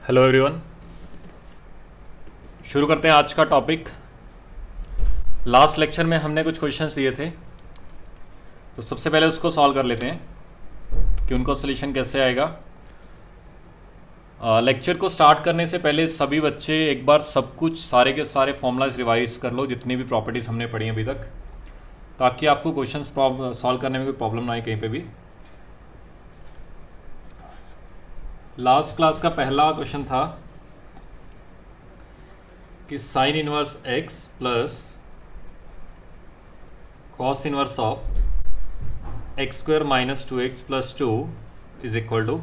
Hello everyone. शुरू करते हैं आज का टॉपिक। लास्ट लेक्चर में हमने कुछ क्वेश्चंस दिए थे, तो सबसे पहले उसको सॉल्व कर लेते हैं कि उनको सोल्यूशन कैसे आएगा। लेक्चर को स्टार्ट करने से पहले सभी बच्चे एक बार सब कुछ सारे के सारे फॉर्मूलाज रिवाइज कर लो, जितनी भी प्रॉपर्टीज़ हमने पढ़ी हैं अभी तक, ताकि आपको क्वेश्चंस सॉल्व करने में कोई प्रॉब्लम ना आए कहीं पे भी। लास्ट क्लास का पहला क्वेश्चन था कि sine inverse x plus cos inverse of x square minus 2x plus 2 is equal to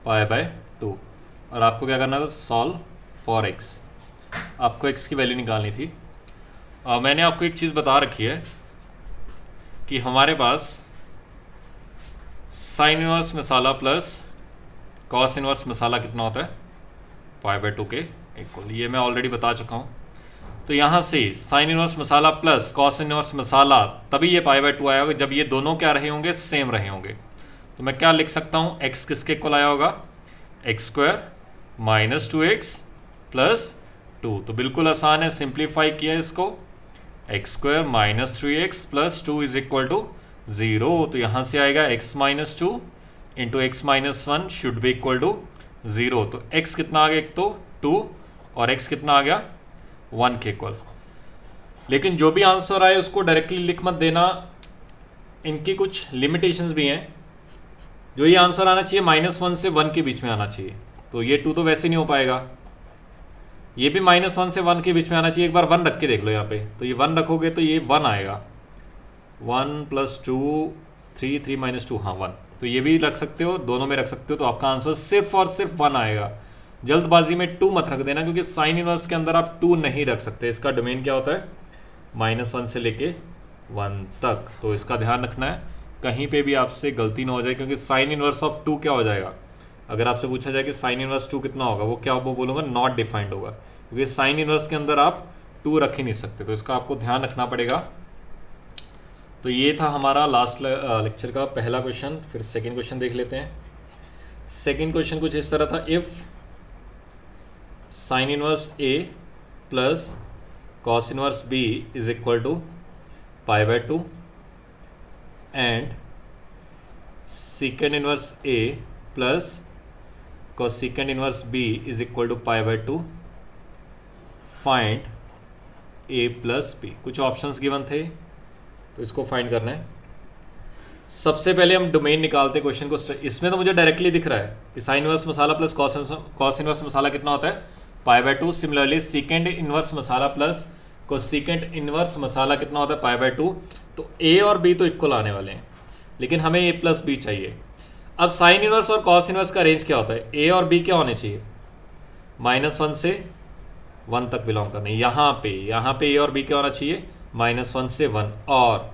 pi by 2। और आपको क्या करना था? Solve for x। आपको x की वैल्यू निकालनी थी। मैंने आपको एक चीज़ बता रखी है कि हमारे पास साइन इनवर्स मसाला प्लस कॉस इनवर्स मसाला कितना होता है? पाई बाय 2 के इक्वल। ये मैं ऑलरेडी बता चुका हूँ। तो यहाँ से साइन इनवर्स मसाला प्लस कॉस इनवर्स मसाला, तभी ये पाई बाय 2 आया होगा जब ये दोनों क्या रहे होंगे? सेम रहे होंगे। तो मैं क्या लिख सकता हूँ? x किसके इक्वल आया होगा? X square minus 2x plus 2। तो बिल्कुल आसान है, सिंप्लीफाई किया इसको। X square minus 3x plus 2 is equal to 0। तो यहाँ से आएगा x minus 2 into x minus 1 should be equal to 0। तो x कितना आ गया? एक तो 2 और x कितना आ गया? 1 के इक्वल। लेकिन जो भी आंसर आए उसको डायरेक्टली लिख मत देना, इनकी कुछ लिमिटेशंस भी हैं। जो ये आंसर आना चाहिए -1 से 1 के बीच में आना चाहिए। तो ये 2 तो वैसे नहीं हो पाएगा। ये भी -1 से 1 के बीच में आना चाहिए। एक बार 1 रख के देख लो यहाँ पे। तो ये 1 रखोगे तो ये 1 आएगा। 1 प्लस 2 3 3 माइनस 2, हाँ 1। तो ये भी रख सकते हो, दोनों में रख सकते हो। तो आपका आंसर सिर्फ और सिर्फ 1 आएगा। जल्दबाजी में 2 मत रख देना, क्योंकि साइन इनवर्स के अंदर आप 2 नहीं रख सकते। इसका डोमेन क्या होता है? -1 से लेके 1 तक। तो इसका ध्यान रखना है, कहीं पे भी आपसे गलती ना हो जाए। क्योंकि साइन इनवर्स ऑफ 2 क्या हो जाएगा? अगर आपसे पूछा जाए कि साइन इनवर्स 2 कितना होगा, वो क्या वो बोलूँगा? नॉट डिफाइंड होगा, क्योंकि साइन इनवर्स के अंदर आप 2 रख ही नहीं सकते। तो इसका आपको ध्यान रखना पड़ेगा। तो ये था हमारा लास्ट लेक्चर का पहला क्वेश्चन। फिर सेकेंड क्वेश्चन देख लेते हैं। सेकेंड क्वेश्चन कुछ इस तरह था। If sine inverse a plus cos inverse b is equal to pi by 2 and second inverse a plus cosecant inverse b is equal to pi by 2, find a plus b। कुछ options given थे, तो इसको find करना है। सबसे पहले हम domain निकालते क्वेश्चन को। इसमें तो मुझे डायरेक्टली दिख रहा है कि साइन इनवर्स मसाला प्लस कॉस इनवर्स मसाला कितना होता है? Pi by 2। Similarly secant inverse मसाला प्लस कोसेकेंड इनवर्स मसाला कितना होता है? Pi by 2। तो a और b तो इक्वल आने वाले हैं, लेकिन हमें a प्लस b चाहिए। अब साइन इनवर्स और कॉस इनवर्स का रेंज क्या होता है? a और b क्या होने चाहिए? -1 से 1 तक बिलोंग करने। यहाँ पे a और b क्या होना चाहिए? -1 से 1। और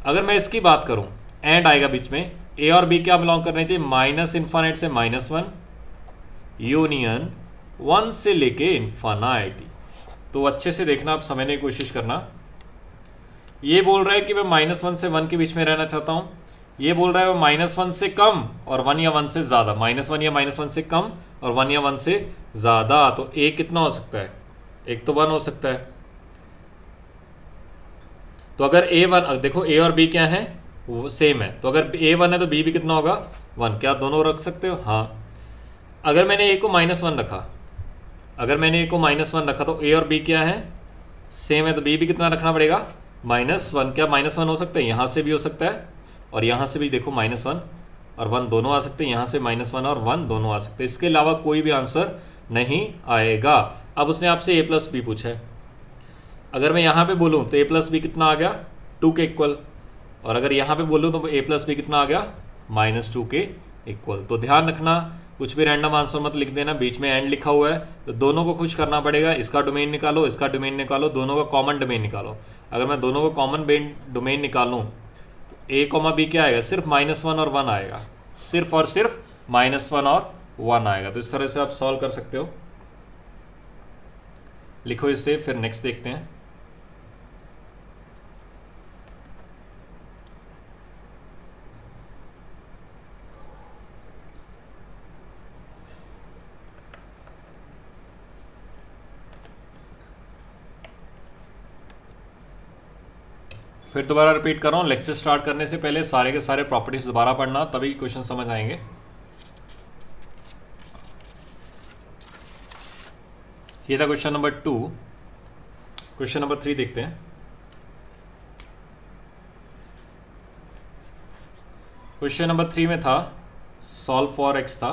अगर मैं इसकी बात करूं, एंड आएगा बीच में, a और b क्या बिलोंग करने चाहिए? -∞ से -1 यूनियन 1 से लेके इन्फानाइटी। तो अच्छे से देखना, आप समझने की कोशिश करना। ये बोल रहा है कि मैं -1 से 1 के बीच में रहना चाहता हूं। ये बोल रहा है मैं -1 से कम और 1 या 1 से ज़्यादा। -1 या -1 से कम और 1 या 1 से ज़्यादा। तो a कितना हो सकता है? एक तो 1 हो सकता है। तो अगर a1, देखो a और b क्या है? वो सेम है। तो अगर a1 है तो b भी कितना होगा? 1। क्या दोनों रख सकते हो? हाँ। अगर मैंने a को -1 रखा, तो a और b क्या है? सेम है। तो b भी कितना रखना पड़ेगा? -1। क्या -1 हो सकता है? यहाँ से भी हो सकता है और यहाँ से भी देखो -1 और 1 दोनों आ सकते हैं। यहाँ से -1 और 1 दोनों आ सकते हैं। इसके अलावा कोई भी आंसर नहीं आएगा। अब उसने आपसे a प्लस बी पूछा है। अगर मैं यहाँ पे बोलूँ तो a प्लस बी कितना आ गया? 2 के इक्वल। और अगर यहाँ पे बोलूँ तो a प्लस बी कितना आ गया? -2 के इक्वल। तो ध्यान रखना, कुछ भी रैंडम आंसर मत लिख देना। बीच में एंड लिखा हुआ है, तो दोनों को खुश करना पड़ेगा। इसका डोमेन निकालो, इसका डोमेन निकालो, दोनों का कॉमन डोमेन निकालो। अगर मैं दोनों का कॉमन डोमेन निकालूँ तो a, b क्या आएगा? सिर्फ -1 और 1 आएगा। सिर्फ और सिर्फ -1 और 1 आएगा। तो इस तरह से आप सॉल्व कर सकते हो। लिखो इसे, फिर नेक्स्ट देखते हैं। फिर दोबारा रिपीट कर रहा हूँ, लेक्चर स्टार्ट करने से पहले सारे के सारे प्रॉपर्टीज दोबारा पढ़ना, तभी क्वेश्चन समझ आएंगे। ये था क्वेश्चन नंबर 2। क्वेश्चन नंबर 3 देखते हैं। क्वेश्चन नंबर 3 में था सॉल्व फॉर एक्स था,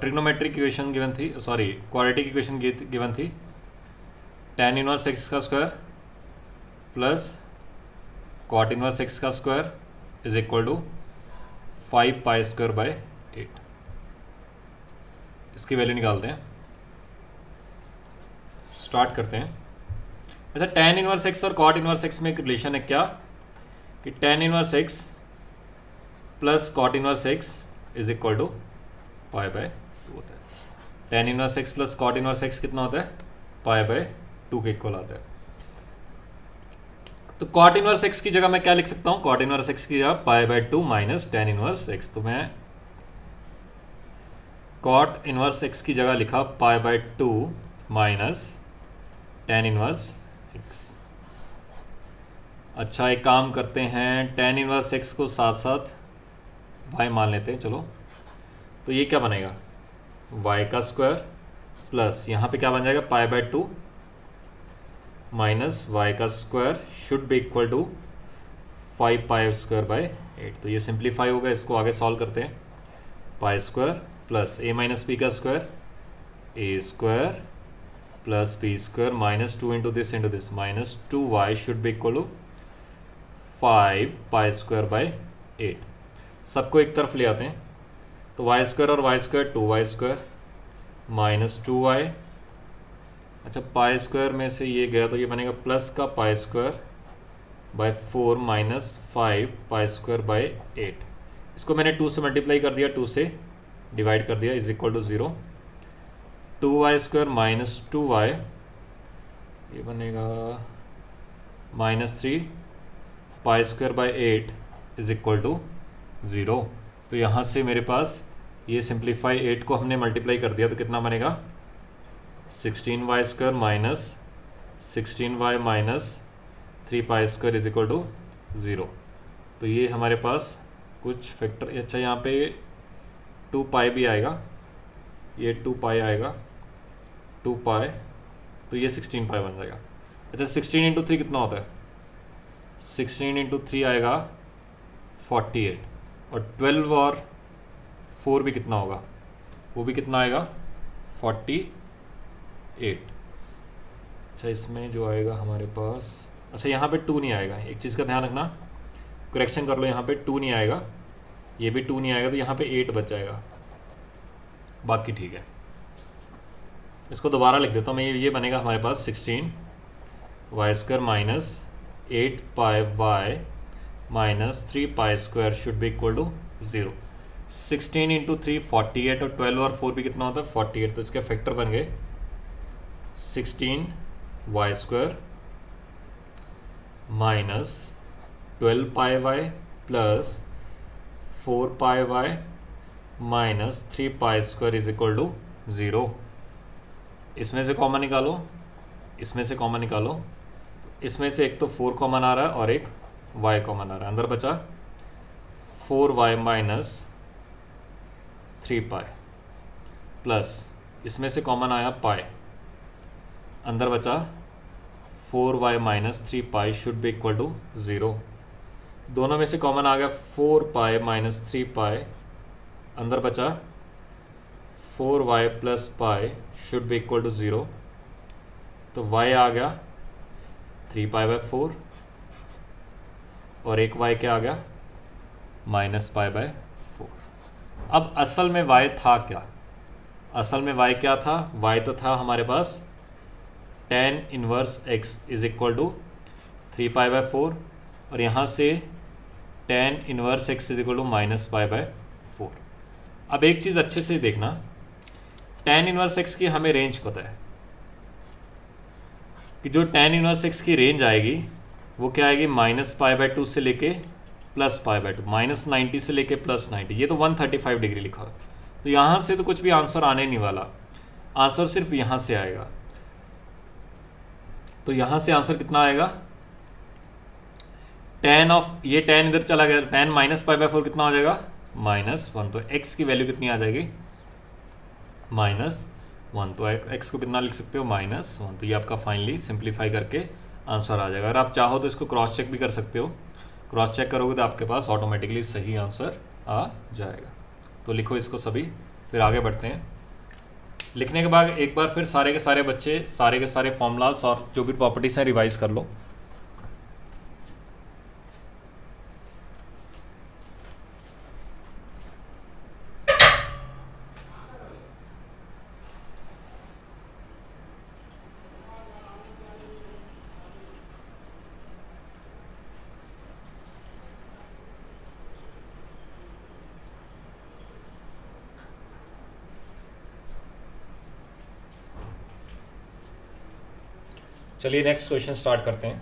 ट्रिग्नोमेट्रिक इक्वेशन गिवन थी, सॉरी क्वाड्रेटिक इक्वेशन गिवन थी, tan इनवर्स एक्स का square plus cot inverse x का square is equal to 5 pi square by 8। इसकी वैल्यू निकालते हैं, स्टार्ट करते हैं। अच्छा, tan इनवर्स एक्स और कॉट इनवर्स एक्स में एक रिलेशन है क्या, कि tan inverse x plus cot inverse x is equal to pi by 2 होता है। tan inverse x plus cot inverse x कितना होता है, पाई बाय 2 के इक्वल आता है। तो कॉट इनवर्स एक्स की जगह मैं क्या लिख सकता हूं, कॉट इनवर्स एक्स की जगह पाई by 2 minus tan inverse x. तो मैं कॉट इनवर्स एक्स की जगह लिखा पाई by 2 minus tan inverse x. अच्छा, एक काम करते हैं, tan इनवर्स एक्स को साथ साथ y मान लेते हैं, चलो। तो ये क्या बनेगा, y का स्क्वायर प्लस यहाँ पे क्या बन जाएगा, पाई बाय 2 माइनस y का square should be equal to 5 pi square by 8। तो ये सिंप्लीफाई होगा, इसको आगे सॉल्व करते हैं। Pi square plus a minus p का square, a square plus p square minus 2 into this minus 2y should be equal to 5 pi square by 8। सबको एक तरफ ले आते हैं, तो वाई स्क्वायर और y square 2y square minus 2y। अच्छा, पाई स्क्वायर में से ये गया तो ये बनेगा प्लस का पाई square by 4 minus 5 pi square by 8। इसको मैंने 2 से मल्टीप्लाई कर दिया, 2 से डिवाइड कर दिया, is equal to 0। 2y square minus 2y, ये बनेगा minus 3 pi square by 8 is equal to 0। तो यहाँ से मेरे पास ये सिंप्लीफाई 8 को हमने मल्टीप्लाई कर दिया तो कितना बनेगा, 16y square minus 16y minus 3 pi square is equal to 0। तो ये हमारे पास कुछ फैक्टर, अच्छा यहाँ पे 2 पाई भी आएगा, ये 2 पाई आएगा, 2 पाई, तो ये 16 पाई बन जाएगा। अच्छा, 16 इंटू 3 कितना होता है, 16 इंटू 3 आएगा 48, और 12 और 4 भी कितना होगा, वो भी कितना आएगा 48। अच्छा, इसमें जो आएगा हमारे पास, अच्छा यहाँ पे 2 नहीं आएगा, एक चीज़ का ध्यान रखना, करेक्शन कर लो, यहाँ पे 2 नहीं आएगा, ये भी 2 नहीं आएगा, तो यहाँ पे 8 बच जाएगा, बाकी ठीक है। इसको दोबारा लिख देता हूँ मैं, ये बनेगा हमारे पास 16 y square minus 8 pi y minus 3 pi square should be equal to 0। 16 into 3 48, और 12 और 4 भी कितना होता है 48, तो इसके फैक्टर बन गए 16 y square minus 12 pi y plus 4 pi y minus 3 pi square is equal to 0। इसमें से कॉमन निकालो, इसमें से कॉमन निकालो, इसमें से एक तो 4 कॉमन आ रहा है और एक y कॉमन आ रहा है, अंदर बचा 4y माइनस 3 पाई प्लस इसमें से कॉमन आया पाई, अंदर बचा 4y minus 3 pi should be equal to 0। दोनों में से कॉमन आ गया 4 पाई माइनस 3 पाई, अंदर बचा 4y plus pi should be equal to 0। तो y आ गया 3 पाई बाय 4, और एक y क्या आ गया माइनस पाई बाय 4। अब असल में y था क्या, असल में y क्या था, y तो था हमारे पास tan inverse x is equal to 3 pi by 4, और यहाँ से tan inverse x is equal to minus pi by 4। अब एक चीज़ अच्छे से देखना, tan इनवर्स x की हमें रेंज पता है कि जो tan इनवर्स x की रेंज आएगी वो क्या आएगी, माइनस पाई बाय 2 से लेके प्लस पाई बाय 2, माइनस 90 से लेके प्लस 90, ये तो 135 डिग्री लिखा है। तो यहाँ से तो कुछ भी आंसर आने नहीं वाला, आंसर सिर्फ यहाँ से आएगा। तो यहाँ से आंसर कितना आएगा, tan ऑफ, ये tan इधर चला गया, tan माइनस पाई बाय 4 कितना हो जाएगा, -1। तो x की वैल्यू कितनी आ जाएगी, -1। तो x को कितना लिख सकते हो, -1। तो ये आपका फाइनली सिंप्लीफाई करके आंसर आ जाएगा। अगर आप चाहो तो इसको क्रॉस चेक भी कर सकते हो, क्रॉस चेक करोगे तो आपके पास ऑटोमेटिकली सही आंसर आ जाएगा। तो लिखो इसको सभी, फिर आगे बढ़ते हैं। लिखने के बाद एक बार फिर सारे के सारे बच्चे सारे के सारे फॉर्मूलाज और जो भी प्रॉपर्टीज हैं रिवाइज कर लो। चलिए नेक्स्ट क्वेश्चन स्टार्ट करते हैं।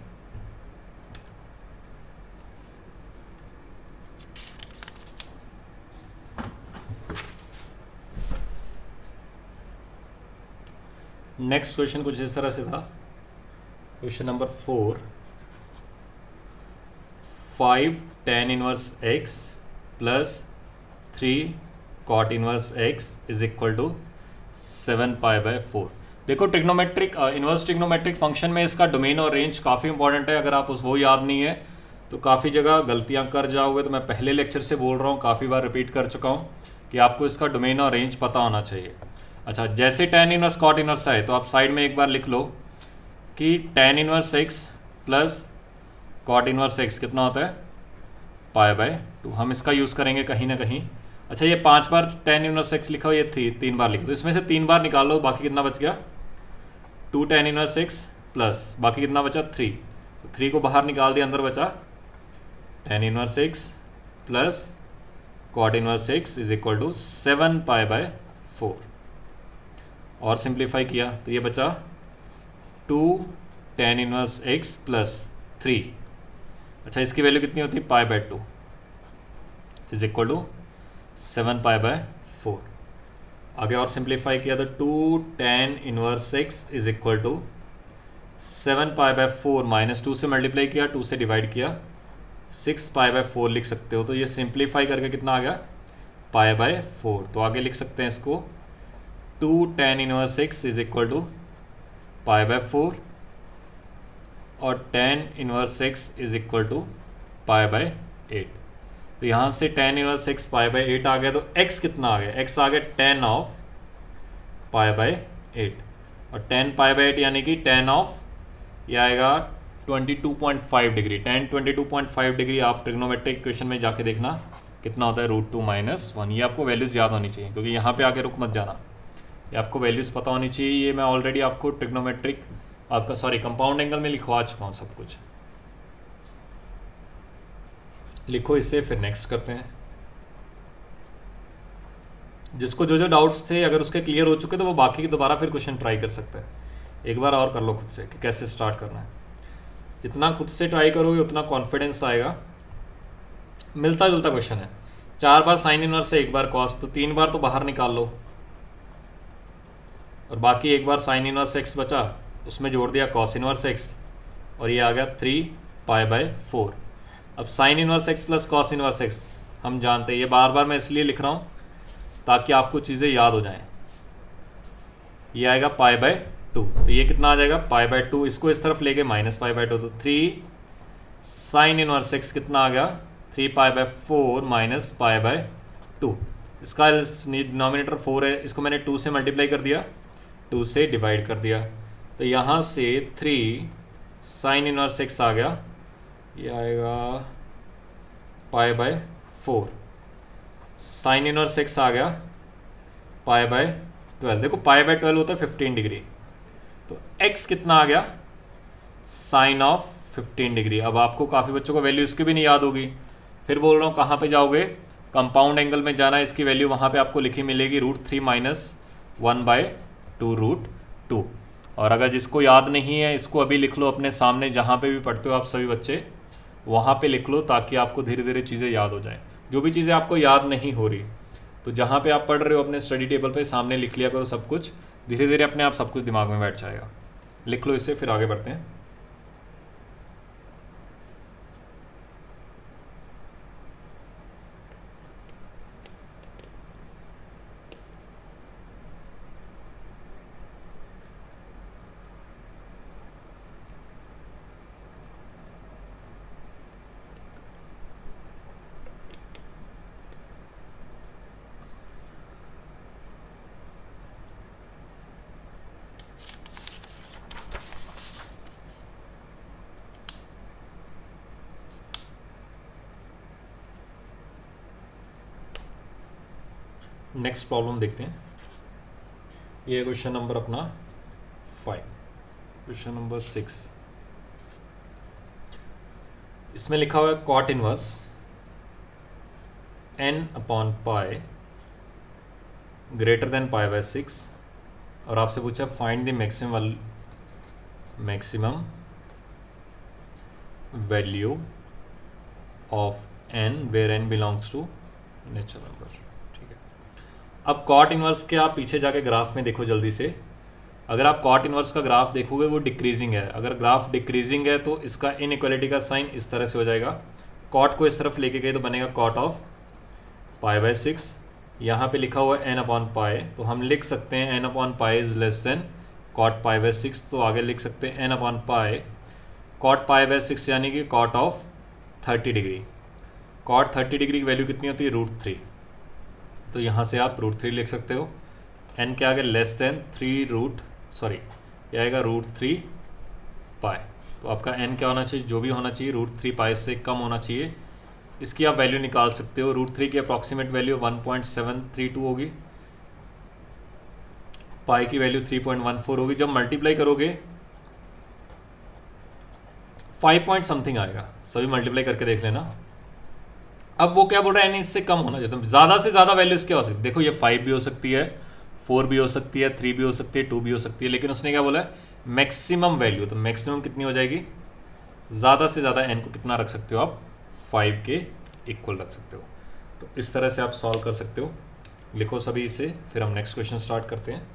नेक्स्ट क्वेश्चन कुछ इस तरह से था, question number 4, 5 tan inverse x plus 3 cot inverse x is equal to 7 pi by 4। देखो ट्रिग्नोमेट्रिक इनवर्स ट्रिग्नोमेट्रिक फंक्शन में इसका डोमेन और रेंज काफ़ी इंपॉर्टेंट है। अगर आप वो याद नहीं है तो काफ़ी जगह गलतियां कर जाओगे। तो मैं पहले लेक्चर से बोल रहा हूँ, काफ़ी बार रिपीट कर चुका हूँ कि आपको इसका डोमेन और रेंज पता होना चाहिए। अच्छा, जैसे tan इनवर्स cot इनवर्स है तो आप साइड में एक बार लिख लो कि tan inverse x plus cot inverse x कितना होता है, पाई बाय 2। हम इसका यूज़ करेंगे कहीं ना कहीं। अच्छा, ये 5 बार tan इनवर्स x लिखा हो, ये 3 बार लिखो, तो इसमें से 3 बार निकाल लो, बाकी कितना बच गया, 2 tan इनवर्स x प्लस बाकी कितना बचा, 3। तो 3 को बाहर निकाल दिया, अंदर बचा tan inverse x plus cot inverse x is equal to 7 pi by 4। और सिंप्लीफाई किया तो ये बचा 2 tan इनवर्स x प्लस 3। अच्छा, इसकी वैल्यू कितनी होती है, pi by 2 is equal to 7 pi by 4। आगे और सिंप्लीफाई किया तो 2 tan inverse x is equal to 7 pi by 4 minus 2 से मल्टीप्लाई किया, 2 से डिवाइड किया, 6 पाई बाय 4 लिख सकते हो। तो ये सिंप्लीफाई करके कितना आ गया, पाई बाय 4। तो आगे लिख सकते हैं इसको 2 tan inverse x is equal to pi by 4 और tan inverse x is equal to pi by 8। तो यहाँ से tan inverse x pi by 8 आ गया। तो x कितना आ गया, x आ गया tan ऑफ पाई बाय 8 और tan पाई बाय 8 यानी कि tan ऑफ ये आएगा 22.5 डिग्री। tan 22.5 डिग्री आप ट्रिग्नोमेट्रिक इक्वेशन में जाके देखना कितना होता है, √2 - 1। ये आपको वैल्यूज़ याद होनी चाहिए क्योंकि यहाँ पे आके रुक मत जाना, ये आपको वैल्यूज़ पता होनी चाहिए। ये मैं ऑलरेडी आपको ट्रिग्नोमेट्रिक आपका कंपाउंड एंगल में लिखवा चुका हूँ सब कुछ। लिखो इससे, फिर नेक्स्ट करते हैं। जिसको जो जो डाउट्स थे अगर उसके क्लियर हो चुके तो वो बाकी की दोबारा फिर क्वेश्चन ट्राई कर सकते हैं। एक बार और कर लो खुद से कि कैसे स्टार्ट करना है। जितना खुद से ट्राई करोगे उतना कॉन्फिडेंस आएगा। मिलता जुलता क्वेश्चन है, 4 बार साइन इनवर्स से 1 बार कॉस, तो 3 बार तो बाहर निकाल लो और बाकी 1 बार साइन इनवर्स एक्स बचा, उसमें जोड़ दिया कॉस इनवर्स एक्स और ये आ गया 3 पाई बाय 4। अब sign inverse x plus cos inverse x हम जानते हैं, ये बार बार मैं इसलिए लिख रहा हूँ ताकि आपको चीज़ें याद हो जाएं। ये आएगा पाई बाय 2, तो ये कितना आ जाएगा, पाई बाय 2। इसको इस तरफ लेके माइनस पाई बाय 2, तो 3 साइन इनवर्स एक्स कितना आ गया, 3 pi by 4 minus pi by 2। इसका डिनोमिनेटर 4 है, इसको मैंने 2 से मल्टीप्लाई कर दिया, 2 से डिवाइड कर दिया, तो यहाँ से 3 साइन इनवर्स एक्स आ गया, ये आएगा pi by 4। Sine inverse x आ गया पाई बाय 12। देखो पाई बाय 12 होता है 15 डिग्री, तो x कितना आ गया, साइन ऑफ 15 डिग्री। अब आपको काफ़ी बच्चों को वैल्यू इसकी भी नहीं याद होगी, फिर बोल रहा हूँ कहाँ पे जाओगे, कंपाउंड एंगल में जाना है। इसकी वैल्यू वहाँ पे आपको लिखी मिलेगी √3 - 1/2 √2। और अगर जिसको याद नहीं है इसको अभी लिख लो अपने सामने, जहाँ पे भी पढ़ते हो आप सभी बच्चे वहाँ पे लिख लो ताकि आपको धीरे धीरे चीज़ें याद हो जाएं। जो भी चीज़ें आपको याद नहीं हो रही तो जहाँ पे आप पढ़ रहे हो अपने स्टडी टेबल पे सामने लिख लिया करो सब कुछ, धीरे धीरे अपने आप सब कुछ दिमाग में बैठ जाएगा। लिख लो इसे, फिर आगे बढ़ते हैं। नेक्स्ट प्रॉब्लम देखते हैं। ये क्वेश्चन नंबर अपना 5, क्वेश्चन नंबर 6। इसमें लिखा हुआ है cot inverse n/π greater than π/6 और आपसे पूछा find the maximum value of n where n belongs to natural number. ठीक है, अब कॉट इनवर्स के आप पीछे जाके ग्राफ में देखो जल्दी से। अगर आप कॉट इनवर्स का ग्राफ देखोगे वो डिक्रीजिंग है। अगर ग्राफ डिक्रीजिंग है तो इसका इनइक्वालिटी का साइन इस तरह से हो जाएगा। कॉट को इस तरफ लेके गए तो बनेगा कॉट ऑफ π/6। यहाँ पे लिखा हुआ है n/π, तो हम लिख सकते हैं n/π is less than cot π/6। तो आगे लिख सकते हैं n/π कॉट π/6 यानी कि cot of 30 degree. Cot 30 degree की वैल्यू कितनी होती है? √3। तो यहाँ से आप √3 लिख सकते हो। n के आगे लेस देन ये आएगा √3π। तो आपका n क्या होना चाहिए? जो भी होना चाहिए √3π से कम होना चाहिए। इसकी आप वैल्यू निकाल सकते हो। √3 की अप्रॉक्सीमेट वैल्यू 1.732 होगी, पाई की वैल्यू 3.14 होगी। जब मल्टीप्लाई करोगे 5 पॉइंट समथिंग आएगा। सभी मल्टीप्लाई करके देख लेना। अब वो क्या बोल रहा है? n इससे कम होना चाहिए। तो ज़्यादा से ज़्यादा वैल्यू इसकी हो सकती है। देखो ये 5 भी हो सकती है, 4 भी हो सकती है, 3 भी हो सकती है, 2 भी हो सकती है, लेकिन उसने क्या बोला है? Maximum value. तो मैक्सिमम कितनी हो जाएगी? ज़्यादा से ज़्यादा n को कितना रख सकते हो आप? 5 के इक्वल रख सकते हो। तो इस तरह से आप सॉल्व कर सकते हो। लिखो सभी इसे, फिर हम नेक्स्ट क्वेश्चन स्टार्ट करते हैं।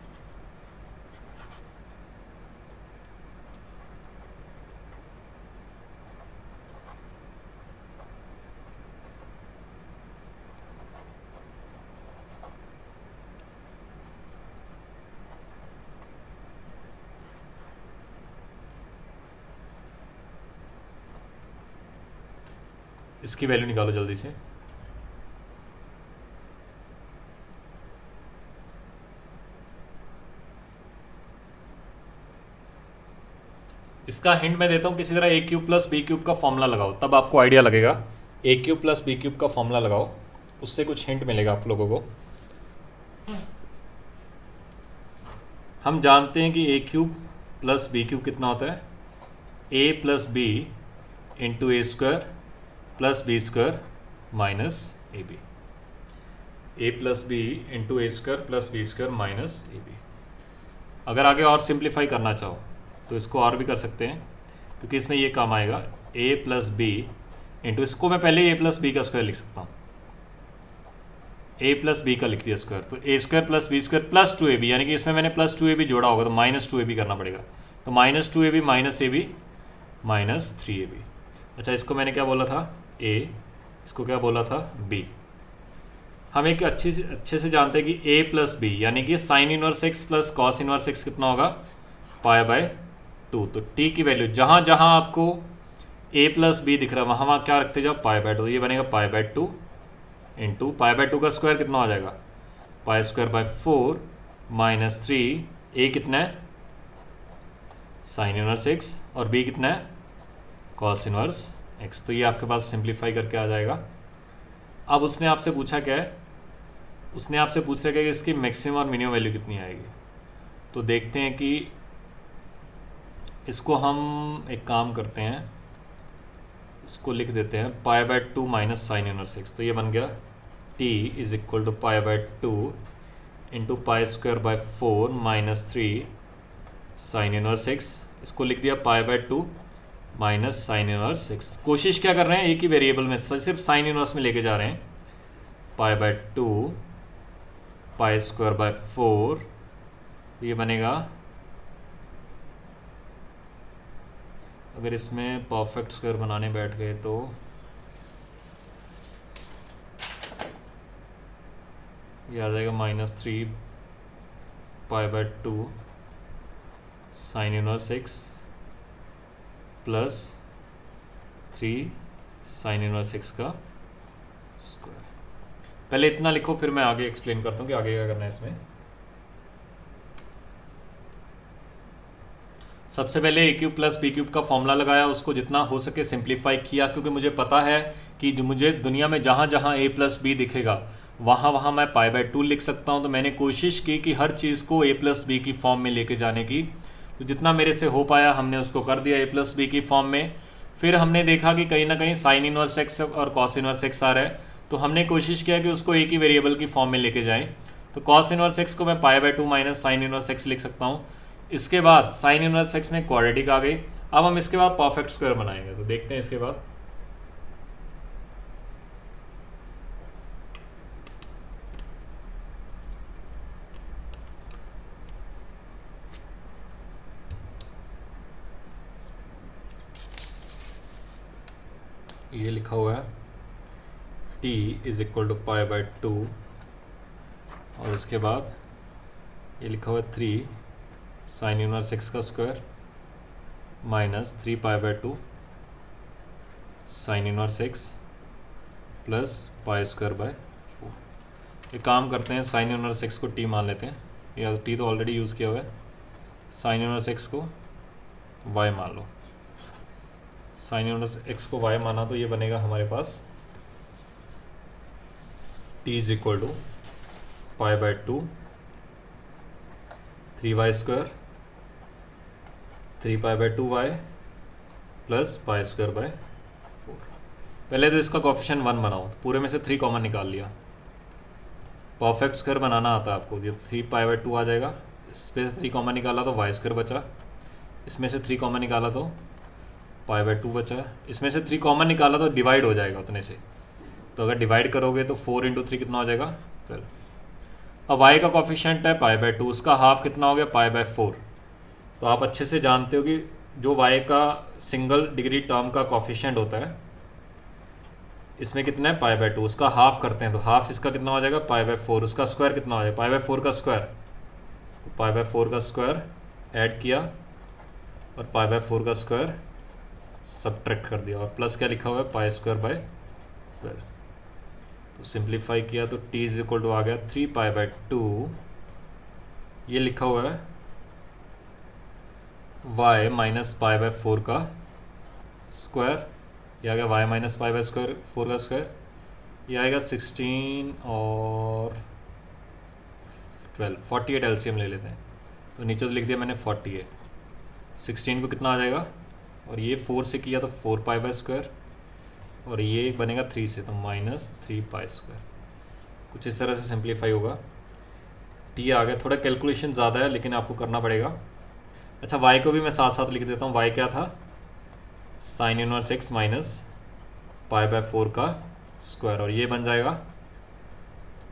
इसकी वैल्यू निकालो जल्दी से। इसका हिंट मैं देता हूं, किसी तरह a³ प्लस b³ का फॉर्मूला लगाओ, तब आपको आइडिया लगेगा। a³ प्लस b³ का फॉर्मूला लगाओ, उससे कुछ हिंट मिलेगा आप लोगों को। हम जानते हैं कि a³ प्लस b³ कितना होता है? a plus b into a² plus b² minus ab। a plus b into a² plus b² minus ab। अगर आगे और सिंप्लीफाई करना चाहो तो इसको और भी कर सकते हैं, क्योंकि इसमें ये काम आएगा। a प्लस b इंटू, इसको मैं पहले a प्लस b का स्क्वायर लिख सकता हूँ। a प्लस b का लिख दिया स्क्वायर, तो a² plus b² plus 2ab, यानी कि इसमें मैंने प्लस 2ab जोड़ा होगा तो माइनस 2ab करना पड़ेगा। तो minus 2ab minus ab minus 3ab। अच्छा, इसको मैंने क्या बोला था? a, इसको क्या बोला था? b। हम एक अच्छे से जानते हैं कि a प्लस b यानी कि sine inverse x plus cos inverse x कितना होगा? π/2। तो t की वैल्यू जहाँ जहाँ आपको a प्लस b दिख रहा है वहाँ क्या रखते जाओ? π/2। तो ये बनेगा π/2 इंटू π/2 का स्क्वायर कितना हो जाएगा? π²/4 माइनस 3। a कितना है? साइन इनवर्स x, और b कितना है? Cos inverse x। तो ये आपके पास सिंप्लीफाई करके आ जाएगा। अब उसने आपसे पूछा क्या है? उसने आपसे पूछ रहा है कि इसकी मैक्सिमम और मिनिमम वैल्यू कितनी आएगी। तो देखते हैं कि इसको हम एक काम करते हैं, इसको लिख देते हैं π/2 माइनस साइन इनवर्स x। तो ये बन गया t is equal to π/2 into π²/4 minus 3 sine inverse x। इसको लिख दिया π/2 माइनस साइन इनवर्स x। कोशिश क्या कर रहे हैं? एक ही वेरिएबल में सिर्फ साइन इनवर्स में लेके जा रहे हैं। π/2 π²/4, ये बनेगा, अगर इसमें परफेक्ट स्क्वायर बनाने बैठ गए तो ये आ जाएगा -3 π/2 sine inverse x plus 3 sine inverse x का स्क्वायर। पहले इतना लिखो, फिर मैं आगे एक्सप्लेन करता हूँ कि आगे क्या करना है इसमें। सबसे पहले a³ प्लस b³ का फॉर्मूला लगाया, उसको जितना हो सके सिंप्लीफाई किया, क्योंकि मुझे पता है कि जो मुझे दुनिया में जहाँ जहाँ a प्लस b दिखेगा वहाँ वहाँ मैं पाई बाय 2 लिख सकता हूँ। तो मैंने कोशिश की कि हर चीज़ को ए प्लस बी की फॉर्म में लेके जाने की, तो जितना मेरे से हो पाया हमने उसको कर दिया ए प्लस बी की फॉर्म में। फिर हमने देखा कि कहीं ना कहीं साइन इनवर्स एक्स और कॉस इनवर्स एक्स आ रहा है, तो हमने कोशिश किया कि उसको एक ही वेरिएबल की फॉर्म में लेके जाएं। तो कॉस इनवर्स एक्स को मैं पाई by 2 minus sine inverse x लिख सकता हूँ। इसके बाद साइन इनवर्स एक्स में क्वाड्रेटिक आ गई। अब हम इसके बाद परफेक्ट स्क्वायर बनाएंगे, तो देखते हैं इसके बाद। ये लिखा हुआ है t is equal to pi by 2, और इसके बाद ये लिखा हुआ है 3 साइन इनवर्स एक्स का square minus 3 pi by 2 sine inverse x plus pi square by 4। एक काम करते हैं, साइन इनवर्स एक्स को t मान लेते हैं, या t तो ऑलरेडी यूज़ किया हुआ है। साइन इनवर्स एक्स को y मान लो। साइन इनवर्स एक्स को y माना तो ये बनेगा हमारे पास t is equal to pi by 2 3y square 3 pi by 2y plus pi square by 4। पहले तो इसका कोफिशिएंट 1 बनाओ, तो पूरे में से 3 कॉमन निकाल लिया। परफेक्ट स्क्वायर बनाना आता है आपको, ये 3 पाई बाय 2 आ जाएगा, इस पे से 3 कॉमन निकाला तो y स्क्वायर बचा, इसमें से 3 कॉमन निकाला तो पाई बाय 2 बचा, इसमें से 3 कॉमन निकाला तो डिवाइड हो जाएगा उतने से। तो अगर डिवाइड करोगे तो 4 इंटू 3 कितना हो जाएगा 12। अब y का कोफिशिएंट है पाई बाय 2, उसका हाफ कितना हो गया पाई बाय 4। तो आप अच्छे से जानते हो कि जो y का सिंगल डिग्री टर्म का कोफिशिएंट होता है, इसमें कितना है पाई बाय 2, उसका हाफ करते हैं तो हाफ इसका कितना हो जाएगा पाई बाय 4। उसका स्क्वायर कितना हो जाएगा पाई बाय 4 का स्क्वायर, तो पाई बाय 4 का स्क्वायर ऐड किया और पाई बाय 4 का स्क्वायर सब्ट्रैक्ट कर दिया, और प्लस क्या लिखा हुआ है पाई स्क्वायर बाय 12। तो सिंप्लीफाई किया तो t इज इक्वल टू आ गया 3 पाई बाय 2, ये लिखा हुआ है y माइनस पाई बाय 4 का स्क्वायर, ये आ गया y minus pi bye square 4 का स्क्वायर, ये आएगा 16 और 12 48 एलसीएम ले लेते हैं, तो नीचे तो लिख दिया मैंने 48। 16 को कितना आ जाएगा, और ये 4 से किया तो 4 पाई बाय स्क्वायर, और ये बनेगा 3 से तो माइनस 3 पाई स्क्वायर। कुछ इस तरह से सिंप्लीफाई होगा। t आ गया, थोड़ा कैलकुलेशन ज़्यादा है लेकिन आपको करना पड़ेगा। अच्छा, y को भी मैं साथ साथ लिख देता हूँ। y क्या था sign inverse x minus pi by 4 का स्क्वायर, और ये बन जाएगा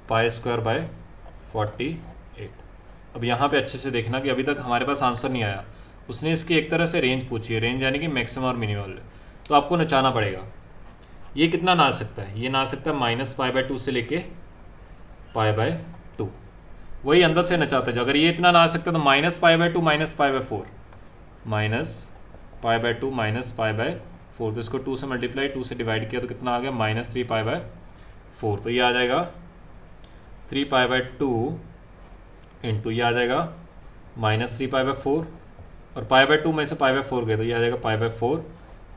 पाई स्क्वायर बाय 48। अब यहाँ पे अच्छे से देखना कि अभी तक हमारे पास आंसर नहीं आया। उसने इसकी एक तरह से रेंज पूछी है, रेंज यानी कि मैक्सिमम और मिनिमम, तो आपको नचाना पड़ेगा। ये कितना ना आ सकता है, ये ना आ सकता है माइनस पाई बाय 2 से लेके पाई बाय 2, वही अंदर से नचाते जाओ। अगर ये इतना ना आ सकता तो minus pi by 2 minus pi by 4, minus pi by 2 minus pi by 4, तो इसको 2 से मल्टीप्लाई 2 से डिवाइड किया तो कितना आ गया माइनस 3 पाई बाय 4। तो ये आ जाएगा 3 पाई बाय 2 इंटू ये आ जाएगा माइनस 3 पाई बाय 4, और पाई बाय 2 में से पाई बाय 4 गए तो ये आ जाएगा पाई बाय 4,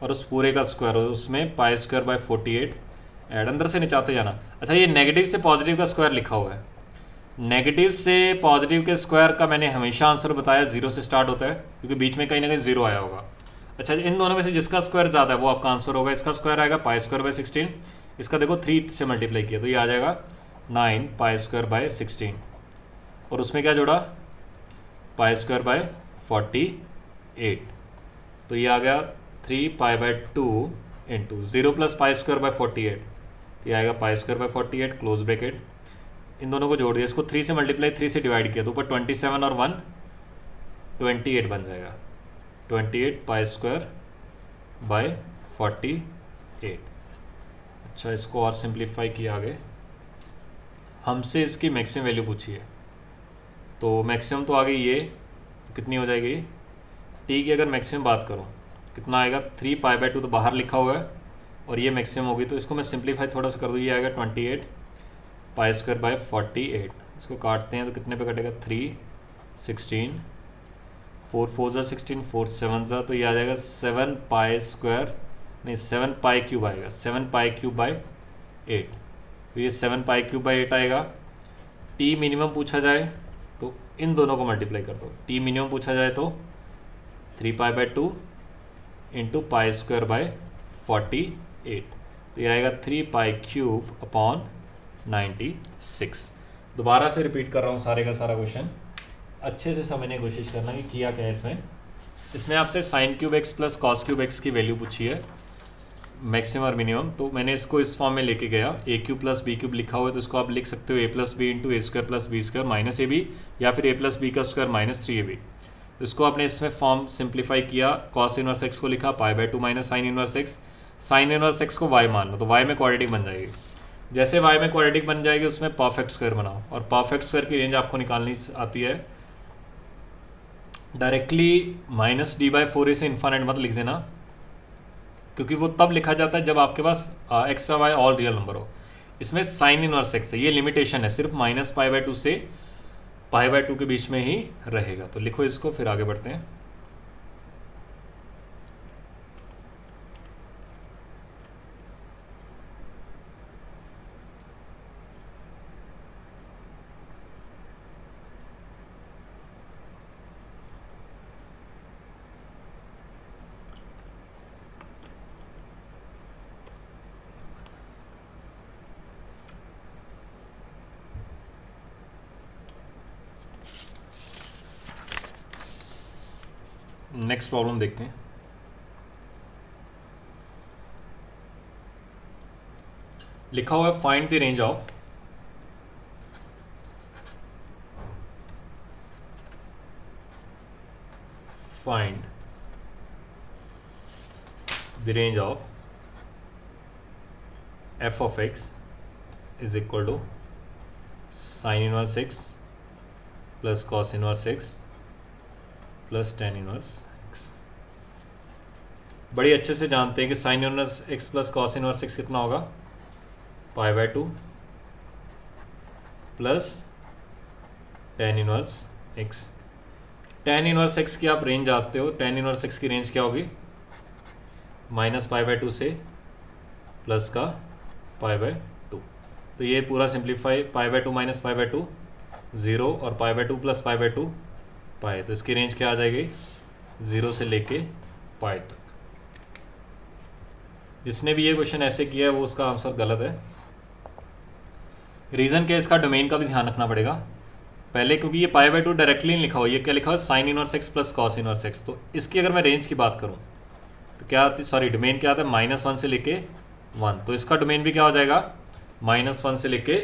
और उस पूरे का स्क्वायर, उसमें पाई स्क्वायर बाय 48 ऐड, अंदर से निचाते जाना। अच्छा, ये नेगेटिव से पॉजिटिव का स्क्वायर लिखा हुआ है। नेगेटिव से पॉजिटिव के स्क्वायर का मैंने हमेशा आंसर बताया 0 से स्टार्ट होता है, क्योंकि बीच में कहीं ना कहीं 0 आया होगा। अच्छा, इन दोनों में से जिसका स्क्वायर ज़्यादा है वो आपका आंसर होगा। इसका स्क्वायर आएगा पाई स्क्वायर बाय 16, इसका देखो 3 से मल्टीप्लाई किया तो ये आ जाएगा 9 पाई स्क्वायर बाय 16, और उसमें क्या जोड़ा पाई स्क्वायर बाय 48, तो ये आ गया 3 pi by 2 into 0 plus pi square by 48, ये आएगा pi square by 48 close bracket. इन दोनों को जोड़ दिया, इसको 3 से मल्टीप्लाई 3 से डिवाइड किया तो ऊपर 27 और 1 28 बन जाएगा, 28 पाई स्क्वायर बाय 48। अच्छा, इसको और सिंप्लीफाई किया आगे। हमसे इसकी मैक्सिमम वैल्यू पूछी है, तो मैक्सिमम तो आ गई ये, तो कितनी हो जाएगी t की अगर मैक्सिमम बात करूँ कितना आएगा 3 पाई बाय 2 तो बाहर लिखा हुआ है, और ये मैक्सिमम होगी, तो इसको मैं सिंप्लीफाई थोड़ा सा कर दूँ, ये आएगा 28 पाई स्क्वायर बाय 48। इसको काटते हैं तो कितने पे कटेगा 3 16 4 4 ज़ा 16 4 7 ज़ा, तो ये आ जाएगा 7 पाई स्क्वायर नहीं 7 पाई क्यूब आएगा, 7 पाई क्यूब बाय 8। तो ये 7π³/8 आएगा। टी मिनिमम पूछा जाए तो इन दोनों को मल्टीप्लाई कर दो। टी मिनिमम पूछा जाए तो 3π/2 इंटू π²/48, तो ये आएगा 3π³/96। दोबारा से रिपीट कर रहा हूँ सारे का सारा क्वेश्चन, अच्छे से समझने की कोशिश करना कि किया क्या है इसमें आपसे sin³ x plus cos³ x की वैल्यू पूछी है, मैक्सिमम और मिनिमम। तो मैंने इसको इस फॉर्म में लेके गया, a³ प्लस b³ लिखा हुआ है तो इसको आप लिख सकते हो a plus b into a² plus b² minus ab, या फिर a प्लस बी का स्क्वायर माइनस 3ab। इसको आपने इसमें फॉर्म सिंप्लीफाई किया, cos इनवर्स x को लिखा π/2 minus sine inverse x। Sine inverse x को y मान लो तो y में क्वाड्रेटिक बन जाएगी। जैसे y में क्वाड्रेटिक बन जाएगी उसमें परफेक्ट स्क्वायर बनाओ, और परफेक्ट स्क्वायर की रेंज आपको निकालनी आती है डायरेक्टली -d/4a से इन्फाइनाइट मत लिख देना, क्योंकि वो तब लिखा जाता है जब आपके पास x y all real number हो। इसमें साइन इनवर्स x है, ये लिमिटेशन है, सिर्फ -π/2 से π/2 के बीच में ही रहेगा। तो लिखो इसको, फिर आगे बढ़ते हैं। नेक्स्ट प्रॉब्लम देखते हैं। लिखा हुआ है find the range of f of x is equal to sin inverse x plus cos inverse x plus tan inverse x। बड़ी अच्छे से जानते हैं कि sin इनवर्स x प्लस cos इनवर्स x कितना होगा, π/2 plus tan inverse x। tan inverse x की आप रेंज जानते हो, tan इनवर्स x की रेंज क्या होगी, -π/2 से प्लस का π/2। तो ये पूरा सिंप्लीफाई, π/2 माइनस π/2 0 और π/2 प्लस π/2 पाए, तो इसकी रेंज क्या आ जाएगी 0 से लेके पाए तक। जिसने भी ये क्वेश्चन ऐसे किया है वो उसका आंसर गलत है। रीज़न क्या है, इसका डोमेन का भी ध्यान रखना पड़ेगा पहले, क्योंकि ये π/2 डायरेक्टली नहीं लिखा हुआ, ये क्या लिखा हुआ है sine inverse x plus cos inverse x। तो इसकी अगर मैं रेंज की बात करूँ तो क्या आती, सॉरी डोमेन क्या आता है -1 से लेके 1, तो इसका डोमेन भी क्या हो जाएगा -1 से लेके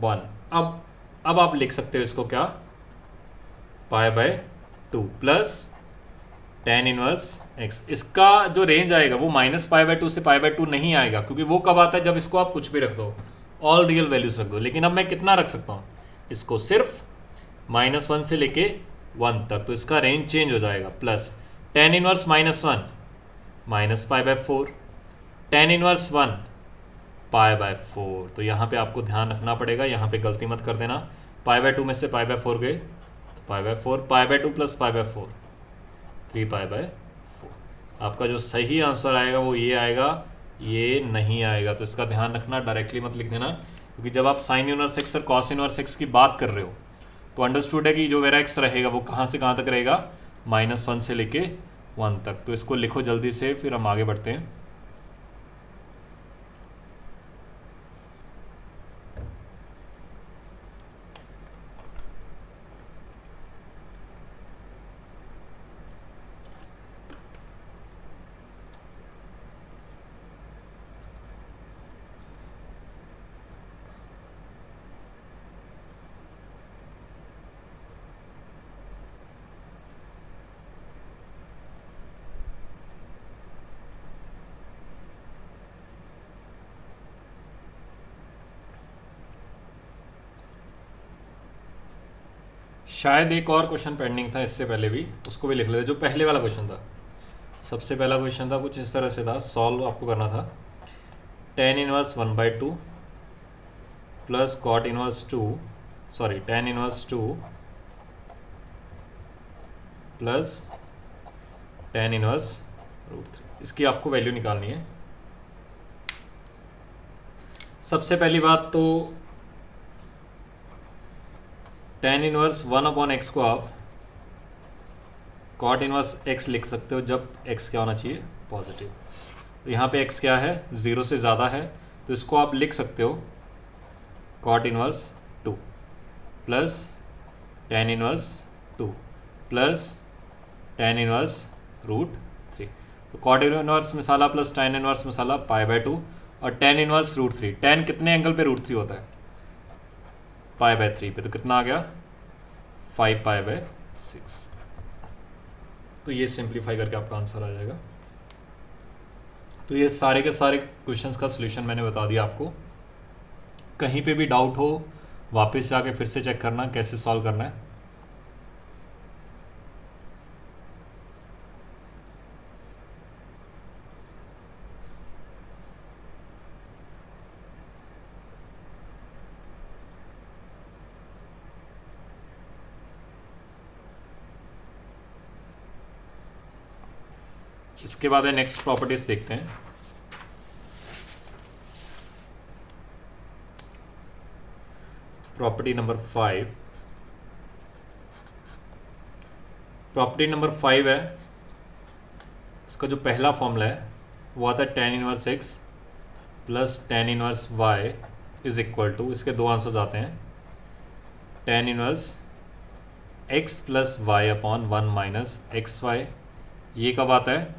1। अब आप लिख सकते हो इसको क्या, π/2 प्लस tan इनवर्स x। इसका जो रेंज आएगा वो -π/2 से π/2 नहीं आएगा, क्योंकि वो कब आता है जब इसको आप कुछ भी रख दो, ऑल रियल वैल्यूज रख दो। लेकिन अब मैं कितना रख सकता हूँ इसको, सिर्फ -1 से लेके 1 तक, तो इसका रेंज चेंज हो जाएगा। Plus tan inverse -1 -π/4, tan inverse 1 π/4। तो यहाँ पे आपको ध्यान रखना पड़ेगा, यहाँ पे गलती मत कर देना, π/2 में से π/4 गए, π/4, π/2 प्लस π/4 3π/4। आपका जो सही आंसर आएगा वो ये आएगा, ये नहीं आएगा। तो इसका ध्यान रखना, डायरेक्टली मत लिख देना, क्योंकि जब आप साइन इनवर्स x और कॉस इनवर्स x की बात कर रहे हो तो अंडरस्टूड है कि जो मेरा x रहेगा वो कहाँ से कहाँ तक रहेगा, -1 से लेके 1 तक। तो इसको लिखो जल्दी से, फिर हम आगे बढ़ते हैं। शायद एक और क्वेश्चन पेंडिंग था इससे पहले भी, उसको भी लिख लेते। जो पहले वाला क्वेश्चन था, सबसे पहला क्वेश्चन था कुछ इस तरह से था, सॉल्व आपको करना था। tan inverse 1/2 plus cot inverse 2, sorry tan inverse 2 plus tan inverse √3, इसकी आपको वैल्यू निकालनी है। सबसे पहली बात तो tan इनवर्स 1/x को आप cot इनवर्स x लिख सकते हो जब x क्या होना चाहिए, पॉजिटिव। तो यहाँ पे x क्या है, 0 से ज़्यादा है, तो इसको आप लिख सकते हो cot inverse 2 plus tan inverse 2 plus tan inverse √3। तो cot इनवर्स मिसाला प्लस tan इनवर्स मिसाला π/2 और tan इनवर्स √3। tan कितने एंगल पे √3 होता है, π/3 पे, तो कितना आ गया 5π/6। तो ये सिंप्लीफाई करके आपका आंसर आ जाएगा। तो ये सारे के सारे क्वेश्चंस का सॉल्यूशन मैंने बता दिया आपको। कहीं पे भी डाउट हो वापस जाके फिर से चेक करना कैसे सॉल्व करना है। इसके बाद है नेक्स्ट प्रॉपर्टीज देखते हैं। Property number 5। प्रॉपर्टी नंबर 5 है, इसका जो पहला फॉर्मूला है वो आता है tan inverse x plus tan inverse y is equal to, इसके दो आंसर्स आते हैं, tan inverse x plus y upon 1 minus x y. ये कब आता है,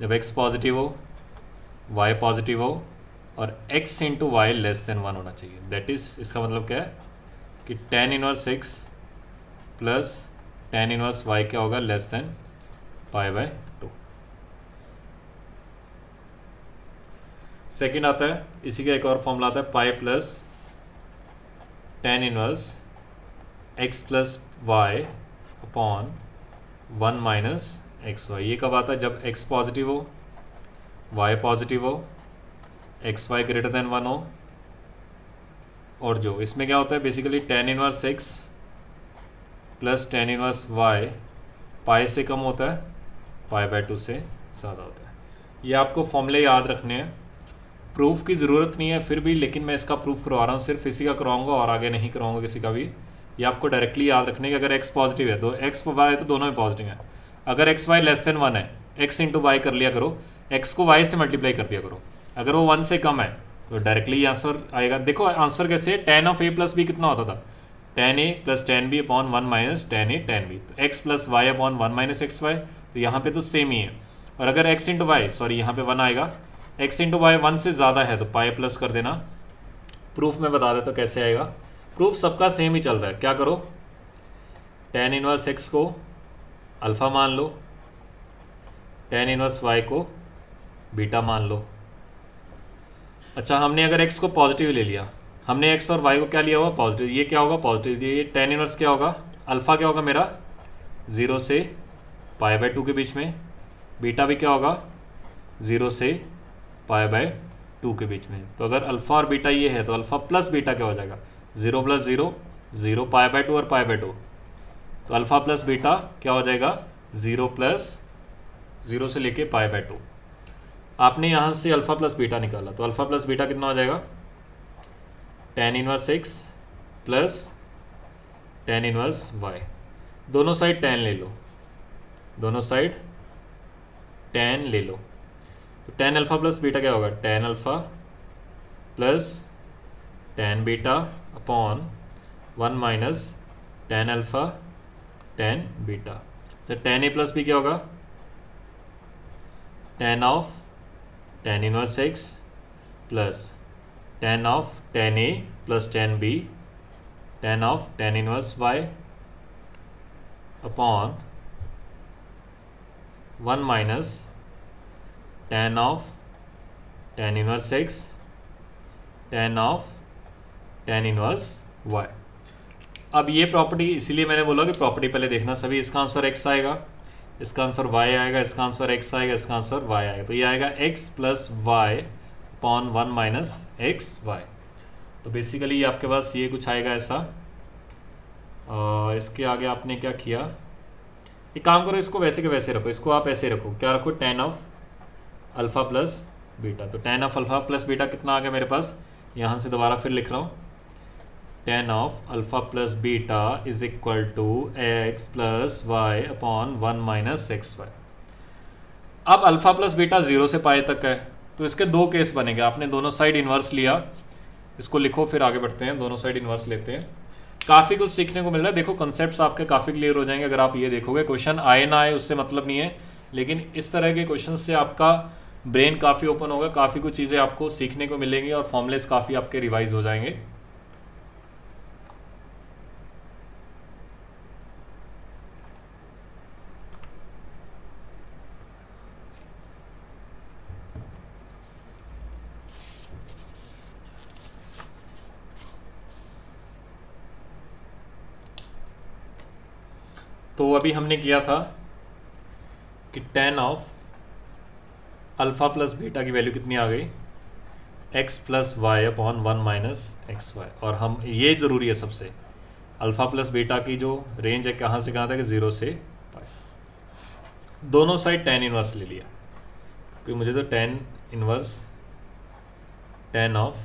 जब x पॉजिटिव हो, y पॉजिटिव हो और x into y less than 1 होना चाहिए। दैट इज, इसका मतलब क्या है कि tan inverse x plus tan inverse y क्या होगा, लेस देन π/2। सेकेंड आता है, इसी का एक और फॉर्मूला आता है pi plus tan inverse x plus y upon 1 minus x y. ये कब आता है, जब x पॉजिटिव हो, y पॉजिटिव हो, एक्स वाई ग्रेटर देन 1 हो, और जो इसमें क्या होता है basically tan inverse x plus tan inverse y pi से कम होता है, π/2 से ज़्यादा होता है। ये आपको फॉर्मूले याद रखने हैं, प्रूफ की ज़रूरत नहीं है फिर भी, लेकिन मैं इसका प्रूफ करवा रहा हूँ, सिर्फ इसी का करवाऊँगा और आगे नहीं करवाऊँगा किसी का भी। ये आपको डायरेक्टली याद रखने कि अगर x पॉजिटिव है तो x y तो दोनों में पॉजिटिव है। अगर एक्स वाई लेस देन 1 है, x इंटू वाई कर लिया करो, x को y से मल्टीप्लाई कर दिया करो। अगर वो 1 से कम है तो डायरेक्टली आंसर आएगा। देखो आंसर कैसे, tan of a plus b कितना होता था, tan a plus tan b upon 1 minus tan a tan b। तो x plus y upon 1 minus x y, तो यहाँ पे तो सेम ही है। और अगर x इंटू वाई, सॉरी यहाँ पे 1 आएगा, x इंटू वाई 1 से ज़्यादा है तो पाई प्लस कर देना। प्रूफ में बता देता तो कैसे आएगा, प्रूफ सबका सेम ही चल रहा है। क्या करो, tan इनवर्स x को अल्फ़ा मान लो, tan इनवर्स y को बीटा मान लो। अच्छा, हमने अगर x को पॉजिटिव ले लिया, हमने x और y को क्या लिया हुआ, पॉजिटिव। ये क्या होगा, पॉजिटिव। ये tan इनवर्स क्या होगा, अल्फ़ा क्या होगा मेरा 0 से π/2 के बीच में, बीटा भी क्या होगा 0 से π/2 के बीच में। तो अगर अल्फ़ा और बीटा ये है तो अल्फ़ा प्लस बीटा क्या हो जाएगा, 0 प्लस 0 0, π/2 और π/2, तो अल्फ़ा प्लस बीटा क्या हो जाएगा 0 प्लस 0 से लेके π/2। आपने यहाँ से अल्फ़ा प्लस बीटा निकाला तो अल्फ़ा प्लस बीटा कितना हो जाएगा, tan inverse x plus tan inverse y। दोनों साइड tan ले लो, दोनों साइड tan ले लो, तो tan अल्फ़ा प्लस बीटा क्या होगा, tan alpha plus tan beta upon 1 minus tan alpha tan beta. तो tan a प्लस बी क्या होगा, tan of tan inverse x plus tan of tan a plus tan b tan of tan inverse y upon 1 minus tan of tan inverse x tan of tan inverse y। अब ये property इसीलिए मैंने बोला कि property पहले देखना सभी। इसका आंसर x आएगा, इसका आंसर y आएगा, इसका आंसर x आएगा, इसका आंसर y आएगा। तो ये आएगा x plus y upon 1 minus x y. तो बेसिकली ये आपके पास ये कुछ आएगा ऐसा। इसके आगे आपने क्या किया, एक काम करो, इसको वैसे के वैसे रखो, इसको आप ऐसे रखो, क्या रखो, tan of alpha plus beta. तो tan of alpha plus beta कितना आ गया मेरे पास, यहाँ से दोबारा फिर लिख रहा हूँ, tan of alpha plus beta is equal to x plus y upon 1 minus x y. अब अल्फ़ा प्लस बीटा 0 से पाई तक है, तो इसके दो केस बनेंगे। आपने दोनों साइड इन्वर्स लिया, इसको लिखो फिर आगे बढ़ते हैं। दोनों साइड इन्वर्स लेते हैं, काफ़ी कुछ सीखने को मिल रहा है। देखो कॉन्सेप्ट्स आपके काफ़ी क्लियर हो जाएंगे अगर आप ये देखोगे। क्वेश्चन आए ना आए उससे मतलब नहीं है, लेकिन इस तरह के क्वेश्चन से आपका ब्रेन काफ़ी ओपन होगा, काफ़ी कुछ चीज़ें आपको सीखने को मिलेंगी और फॉर्मुलेस काफ़ी आपके रिवाइज हो जाएंगे। तो अभी हमने किया था कि tan of alpha plus beta की वैल्यू कितनी आ गई, x plus y upon 1 minus x y. और हम ये ज़रूरी है सबसे, अल्फ़ा प्लस बीटा की जो रेंज है कहाँ से कहाँ तक, 0 से पाई। दोनों साइड tan इनवर्स ले लिया, क्योंकि मुझे तो tan inverse tan of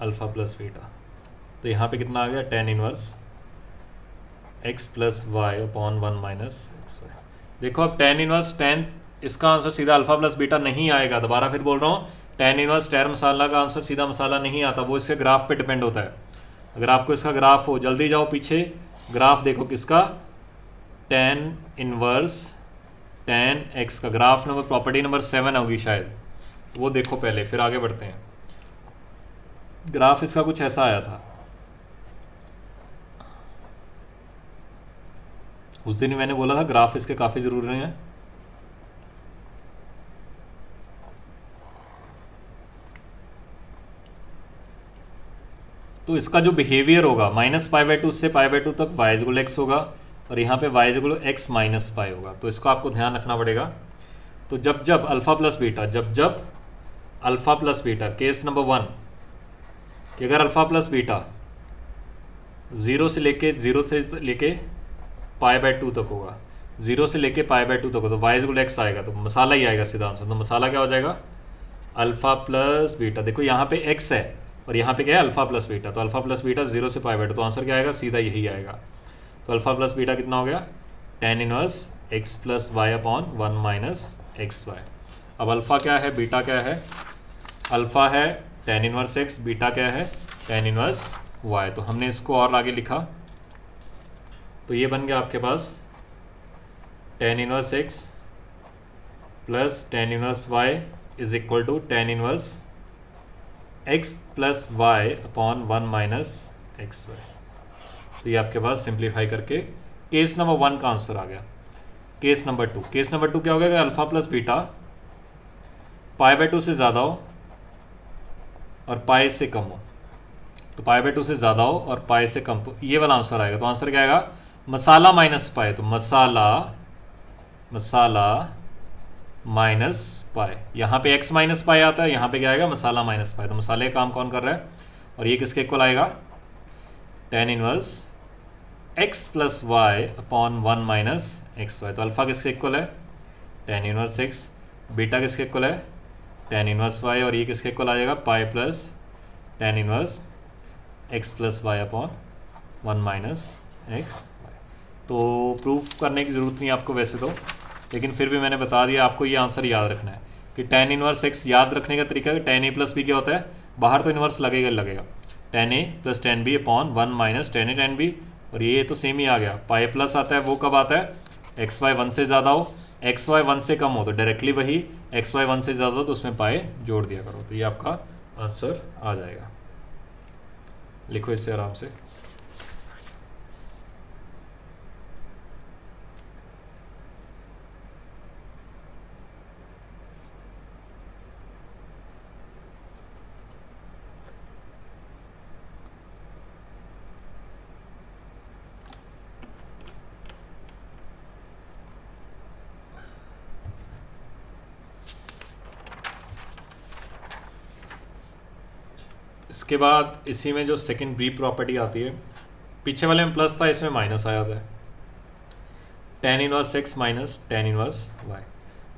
alpha plus beta, तो यहाँ पे कितना आ गया, tan inverse x plus y upon 1 minus x y. देखो अब tan इनवर्स tan, इसका आंसर सीधा अल्फ़ा प्लस बीटा नहीं आएगा। दोबारा फिर बोल रहा हूँ, tan इनवर्स टैर मसाला का आंसर सीधा मसाला नहीं आता, वो इसके ग्राफ पे डिपेंड होता है। अगर आपको इसका ग्राफ हो, जल्दी जाओ पीछे ग्राफ देखो किसका, tan इनवर्स tan x का ग्राफ नंबर प्रॉपर्टी नंबर 7 होगी शायद, वो देखो पहले फिर आगे बढ़ते हैं। ग्राफ इसका कुछ ऐसा आया था, उस दिन मैंने बोला था ग्राफ इसके काफ़ी ज़रूरी हैं। तो इसका जो बिहेवियर होगा -π/2 से π/2 तक y=x होगा, और यहाँ पे y=x माइनस पाई होगा। तो इसको आपको ध्यान रखना पड़ेगा। तो जब जब अल्फ़ा प्लस बीटा, जब जब alpha plus beta, case number 1 कि अगर अल्फ़ा प्लस बीटा 0 से लेके π/2 तक होगा, 0 से लेके π/2 तक होगा, तो y=x आएगा, तो मसाला ही आएगा सीधा आंसर। तो मसाला क्या हो जाएगा, अल्फ़ा प्लस बीटा। देखो यहाँ पे x है और यहाँ पे क्या है, अल्फ़ा प्लस बीटा। तो अल्फ़ा प्लस बीटा 0 से π/2, तो आंसर क्या आएगा, सीधा यही आएगा। तो अल्फ़ा प्लस बीटा कितना हो गया, tan inverse x plus y upon 1 minus x y. अब अल्फ़ा क्या है, बीटा क्या है, अल्फ़ा है tan इनवर्स x, बीटा क्या है, tan इनवर्स y। तो हमने इसको और आगे लिखा, तो ये बन गया आपके पास tan inverse x plus tan inverse y is equal to tan inverse x plus y upon 1 minus x y. तो ये आपके पास सिंप्लीफाई करके केस नंबर 1 का आंसर आ गया। केस नंबर 2, केस नंबर 2 क्या हो गया कि अल्फ़ा प्लस बीटा π/2 से ज़्यादा हो और पाई से कम हो। तो π/2 से ज़्यादा हो और पाई से कम, तो ये वाला आंसर आएगा। तो आंसर क्या आएगा, मसाला माइनस पाई। तो मसाला माइनस पाई, यहाँ पे x माइनस पाई आता है, यहाँ पे क्या आएगा, मसाला माइनस पाई। तो मसाले का काम कौन कर रहा है, और ये किसके इक्वल आएगा, tan inverse x plus y upon 1 minus x y. तो अल्फ़ा किसके इक्वल है, tan इनवर्स x, बीटा किसके इक्वल है, tan इनवर्स y, और ये किसके इक्वल आ जाएगा, pi plus tan inverse x plus y upon 1 minus x y. तो प्रूफ करने की ज़रूरत नहीं आपको वैसे तो, लेकिन फिर भी मैंने बता दिया आपको, ये आंसर याद रखना है कि tan इनवर्स x याद रखने का तरीका है, tan a प्लस बी क्या होता है, बाहर तो इनवर्स लगेगा tan a plus tan b upon 1 minus tan a tan b, और ये तो सेम ही आ गया। पाई प्लस आता है वो कब आता है, एक्स वाई 1 से ज़्यादा हो, एक्स वाई 1 से कम हो, तो डायरेक्टली वही एक्स वाई 1 से ज़्यादा हो तो उसमें पाई जोड़ दिया करो। तो ये आपका आंसर आ जाएगा। लिखो इससे आराम से। इसके बाद इसी में जो सेकंड ब्री प्रॉपर्टी आती है, पीछे वाले में प्लस था, इसमें माइनस आया था, tan inverse x minus tan inverse y।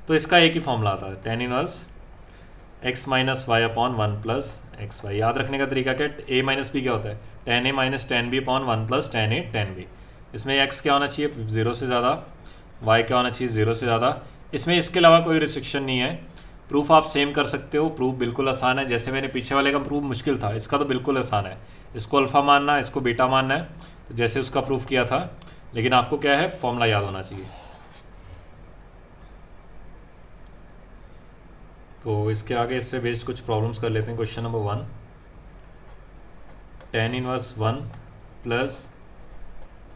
तो इसका एक ही फॉर्मूला आता है, tan inverse x minus y upon one plus x y. याद रखने का तरीका क्या है, ए माइनस बी क्या होता है, tan a minus tan b upon one plus tan a tan b. इसमें एक्स क्या होना चाहिए, ज़ीरो से ज़्यादा, वाई क्या होना चाहिए, ज़ीरो से ज़्यादा। इसमें इसके अलावा कोई रिस्ट्रिक्शन नहीं है। प्रूफ आप सेम कर सकते हो, प्रूफ बिल्कुल आसान है। जैसे मैंने पीछे वाले का प्रूफ मुश्किल था, इसका तो बिल्कुल आसान है। इसको अल्फ़ा मानना है, इसको बीटा मानना है, तो जैसे उसका प्रूफ किया था। लेकिन आपको क्या है, फॉर्मूला याद होना चाहिए। तो इसके आगे इस पे बेस्ड कुछ प्रॉब्लम्स कर लेते हैं। Question number 1, tan inverse 1 plus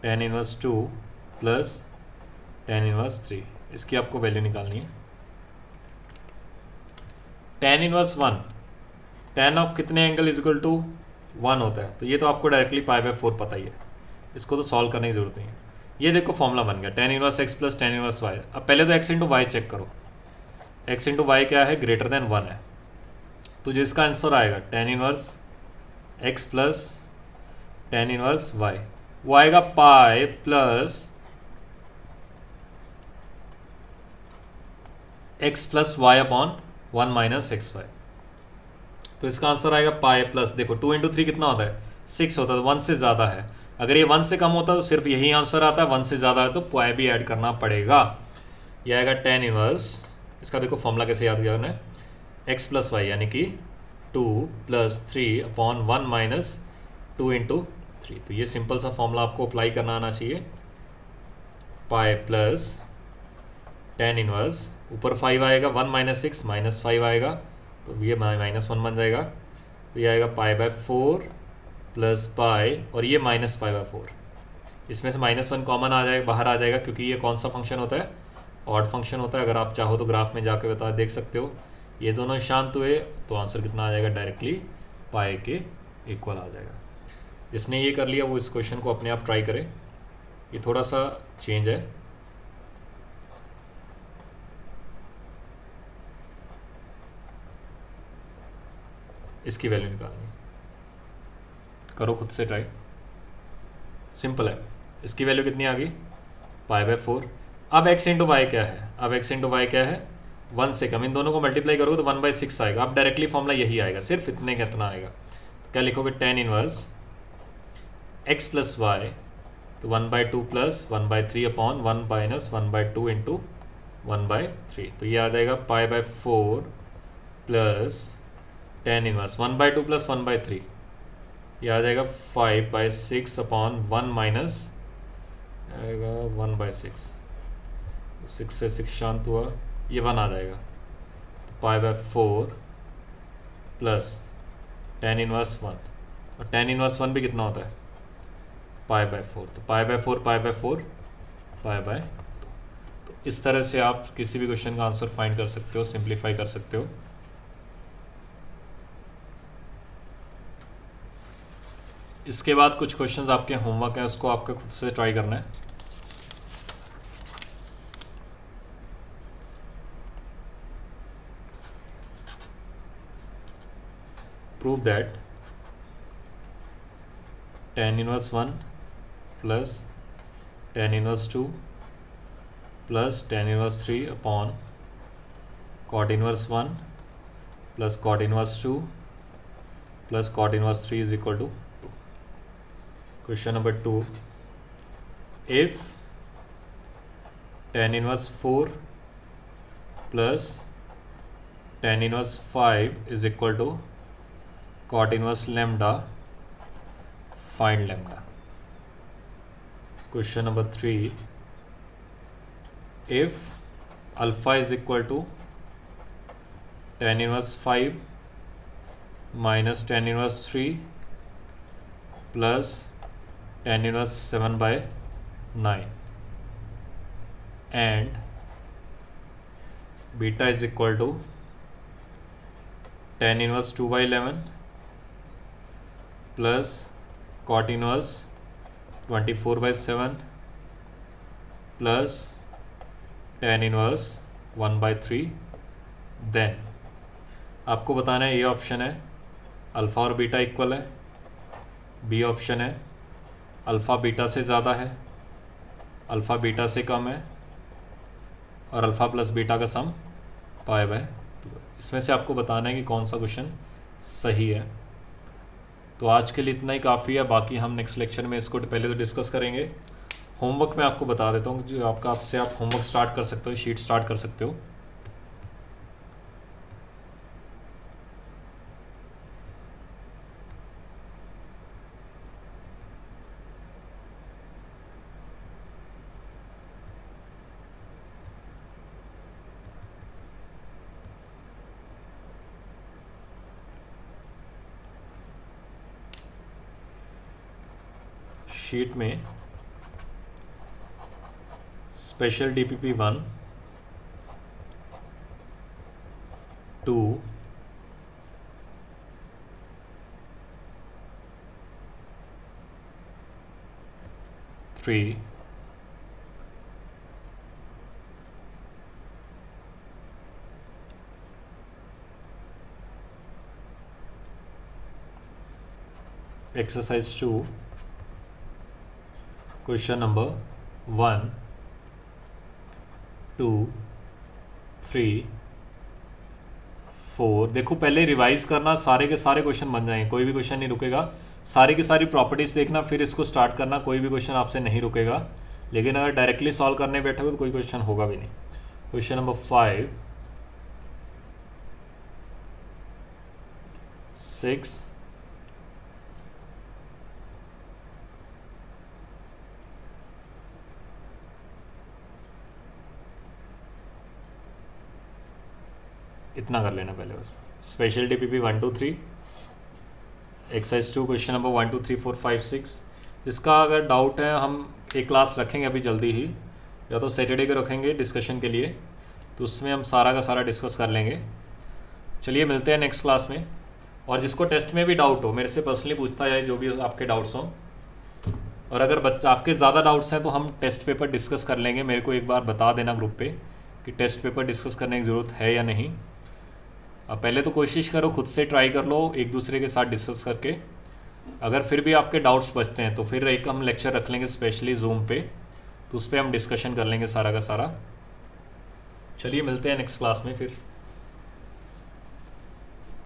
tan inverse 2 plus tan inverse 3, इसकी आपको वैल्यू निकालनी है। tan इनवर्स 1, tan ऑफ कितने एंगल इज इक्वल टू 1 होता है, तो ये तो आपको डायरेक्टली पाई बाय 4 पता ही है, इसको तो सॉल्व करने की जरूरत नहीं है। ये देखो फॉर्मूला बन गया, tan inverse x plus tan inverse y। अब पहले तो x इंटू वाई चेक करो, x इंटू वाई क्या है, ग्रेटर देन 1 है, तो जिसका आंसर आएगा tan inverse x plus tan inverse y, वो आएगा pi plus x plus y upon 1 minus x y. तो इसका आंसर आएगा पाई प्लस, देखो 2 इंटू 3 कितना होता है, 6 होता है, तो 1 से ज़्यादा है। अगर ये 1 से कम होता है तो सिर्फ यही आंसर आता है, 1 से ज़्यादा है तो पाई भी ऐड करना पड़ेगा। ये आएगा tan इनवर्स, इसका देखो फॉर्मूला कैसे याद किया हमने, x प्लस वाई यानी कि 2 प्लस 3 अपॉन 1 माइनस 2 इंटू 3। तो ये सिंपल सा फॉर्मूला आपको अप्लाई करना आना चाहिए। पाई प्लस tan इनवर्स, ऊपर 5 आएगा, 1 माइनस 6 माइनस 5 आएगा, तो ये माइनस 1 बन जाएगा। तो ये आएगा पाई बाय 4 प्लस पाई, और ये माइनस पाई बाय 4। इसमें से माइनस 1 कॉमन आ जाएगा, बाहर आ जाएगा, क्योंकि ये कौन सा फंक्शन होता है, ऑड फंक्शन होता है। अगर आप चाहो तो ग्राफ में जाके बता देख सकते हो। ये दोनों शांत हुए तो आंसर कितना आ जाएगा, डायरेक्टली पाई के इक्वल आ जाएगा। जिसने ये कर लिया वो इस क्वेश्चन को अपने आप ट्राई करे, ये थोड़ा सा चेंज है। इसकी वैल्यू निकालनी, करो खुद से ट्राई, सिंपल है। इसकी वैल्यू कितनी आ गई, पाई बाय 4। अब x इंटू वाई क्या है, अब x इंटू वाई क्या है, 1 से कम, इन दोनों को मल्टीप्लाई करोगे तो 1 बाई 6 आएगा। अब डायरेक्टली फॉर्मूला यही आएगा, सिर्फ इतने का इतना आएगा। तो क्या लिखोगे, tan inverse x plus y, तो 1 by 2 plus 1 by 3 upon 1 minus 1 by 2 into 1 by 3। तो ये आ जाएगा pi by 4 plus tan inverse 1 by 2 plus 1 by 3, ये आ जाएगा 5 बाई 6 अपॉन 1 माइनस आएगा 1 बाई 6, 6 से 6 शांत हुआ, ये 1 आ जाएगा। तो पाई बाय 4 प्लस tan इनवर्स 1, और tan इनवर्स 1 भी कितना होता है, पाई बाय 4। तो पाई by 4 pi by 4 pi by 2। तो इस तरह से आप किसी भी क्वेश्चन का आंसर फाइंड कर सकते हो, सिंप्लीफाई कर सकते हो। इसके बाद कुछ क्वेश्चंस आपके होमवर्क है, उसको आपको खुद से ट्राई करना है। Prove that tan inverse 1 plus tan inverse 2 plus tan inverse 3 upon cot inverse 1 plus cot inverse 2 plus cot inverse 3 is equal to. Question number 2, if tan inverse 4 plus tan inverse 5 is equal to cot inverse lambda, find lambda. Question number 3, if alpha is equal to tan inverse 5 minus tan inverse 3 plus tan inverse 7 by 9 and beta is equal to tan inverse 2 by 11 plus cot inverse 24 by 7 plus tan inverse 1 by 3, then आपको बताना है, ये option है alpha और beta equal है, B option है alpha beta से ज़्यादा है, अल्फ़ा बीटा से कम है, और अल्फ़ा प्लस बीटा का सम पाई बाय 2 है। इसमें से आपको बताना है कि कौन सा क्वेश्चन सही है। तो आज के लिए इतना ही काफ़ी है, बाकी हम नेक्स्ट लेक्चर में इसको पहले तो डिस्कस करेंगे। होमवर्क मैं आपको बता देता हूँ जो आपका, आपसे आप होमवर्क स्टार्ट कर सकते हो, शीट स्टार्ट कर सकते हो। शीट में स्पेशल डीपीपी 1, 2, 3, 2 क्वेश्चन नंबर 1, 2, 3, 4। देखो पहले रिवाइज करना, सारे के सारे क्वेश्चन बन जाएंगे, कोई भी क्वेश्चन नहीं रुकेगा। सारी की सारी प्रॉपर्टीज देखना, फिर इसको स्टार्ट करना, कोई भी क्वेश्चन आपसे नहीं रुकेगा। लेकिन अगर डायरेक्टली सॉल्व करने बैठोगे तो कोई क्वेश्चन होगा भी नहीं। क्वेश्चन नंबर 5, 6, इतना कर लेना पहले बस। Special DPP 1, 2, 3, exercise 2 question number 1, 2, 3, 4, 5, 6। जिसका अगर डाउट है हम एक क्लास रखेंगे अभी जल्दी ही, या तो सैटरडे को रखेंगे डिस्कशन के लिए, तो उसमें हम सारा का सारा डिस्कस कर लेंगे। चलिए मिलते हैं नेक्स्ट क्लास में। और जिसको टेस्ट में भी डाउट हो मेरे से पर्सनली पूछता है, जो भी आपके डाउट्स हों। और अगर बच्चा आपके ज़्यादा डाउट्स हैं तो हम टेस्ट पेपर डिस्कस कर लेंगे। मेरे को एक बार बता देना ग्रुप पे कि टेस्ट पेपर डिस्कस करने की ज़रूरत है या नहीं। अब पहले तो कोशिश करो, खुद से ट्राई कर लो एक दूसरे के साथ डिस्कस करके। अगर फिर भी आपके डाउट्स बचते हैं तो फिर एक हम लेक्चर रख लेंगे स्पेशली जूम पे, तो उस पर हम डिस्कशन कर लेंगे सारा का सारा। चलिए मिलते हैं नेक्स्ट क्लास में फिर।